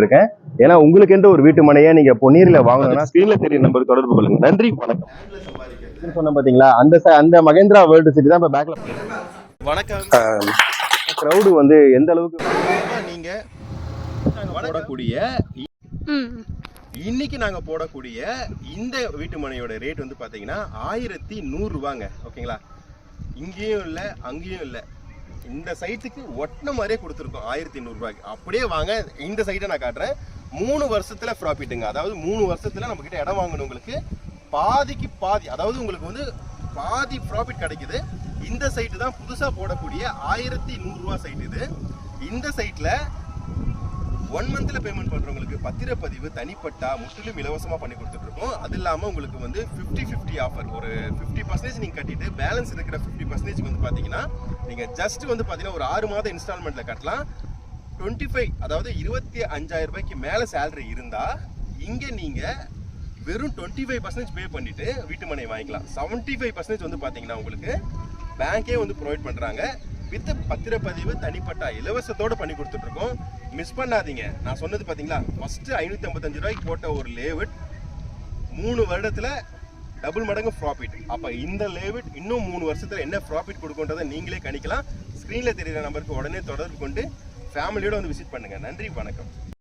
இருக்கேன். ஏன்னா உங்களுக்கு என்ற ஒரு வீட்டு மனையை நீங்க பொன்னீர்ல வாங்கணும்னா ஸ்கிரீன்ல தெரிய நம்பருக்கு தொடர்பு கொள்ளுங்க. நன்றி, வணக்கம். சொன்ன பாத்தீங்களா, அந்த மகேந்திரா வேர்ல்டு சிட்டி தான் இப்ப பேக்ல. வணக்கம். கிரவுடு வந்து எந்த அளவுக்கு நீங்க போடக்கூடிய இன்னைக்கு நாங்க போடக்கூடிய இந்த வீட்டு மனையோட ரேட் வந்து பாத்தீங்கன்னா 1100 ரூபாங்க. ஓகேங்களா, இங்கேயும் இல்லை அங்கேயும் இல்லை, இந்த சைட்டுக்கு ஒட்டின மாதிரியே கொடுத்துருக்கோம் 1100 ரூபாய்க்கு. அப்படியே வாங்க, இந்த சைட்டை நான் காட்டுறேன். 3 வருஷத்துல ப்ராஃபிட்டுங்க. அதாவது 3 வருஷத்துல நம்ம கிட்ட இடம் வாங்கணுங்களுக்கு பாதிக்கு பாதி, அதாவது உங்களுக்கு வந்து பாதி ப்ராஃபிட் கிடைக்குது. இந்த சைட்டு தான் புதுசா போடக்கூடிய 1100 ரூபா சைட் இது. இந்த சைட்ல 1 மந்த்ல பேமெண்ட் பண்றவங்களுக்கு பத்திரப்பதிவு தனிப்பட்டா முற்றிலும் இலவசமா பண்ணி கொடுத்துட்டு இருக்கோம். அது இல்லாம உங்களுக்கு வந்து 50-50 ஆஃபர். ஒரு 50% நீங்க கட்டிட்டு பேலன்ஸ் இருக்கிற 50% வந்து பாத்தீங்கன்னா நீங்க ஜஸ்ட் வந்து பாத்தீங்கன்னா ஒரு 6 மாத இன்ஸ்டால்மெண்ட்ல கட்டலாம். 25, அதாவது 25,000 ரூபாய்க்கு மேல சேலரி இருந்தா இங்க நீங்க வெறும் 25% பே பண்ணிட்டு வீட்டு மனை வாங்கிக்கலாம். 75% வந்து பாத்தீங்கன்னா உங்களுக்கு பேங்கே வந்து ப்ரொவைட் பண்றாங்க. வித் பத்திரப்பதிவு தனிப்பட்டா இலவசத்தோடு பண்ணி கொடுத்துட்டு இருக்கோம். மிஸ் பண்ணாதீங்க. நான் சொன்னது பாத்தீங்களா, ஃபர்ஸ்ட் 555 ரூபாய்க்கு போட்ட ஒரு லேவிட் 3 வருடத்துல டபுள் மடங்கு ப்ராஃபிட். அப்ப இந்த லேவிட் இன்னும் 3 வருஷத்துல என்ன ப்ராஃபிட் கொடுக்குன்றதை நீங்களே கணிக்கலாம். ஸ்கிரீன்ல தெரியுற நம்பருக்கு உடனே தொடர்பு கொண்டு ஃபேமிலியோட வந்து விசிட் பண்ணுங்க. நன்றி, வணக்கம்.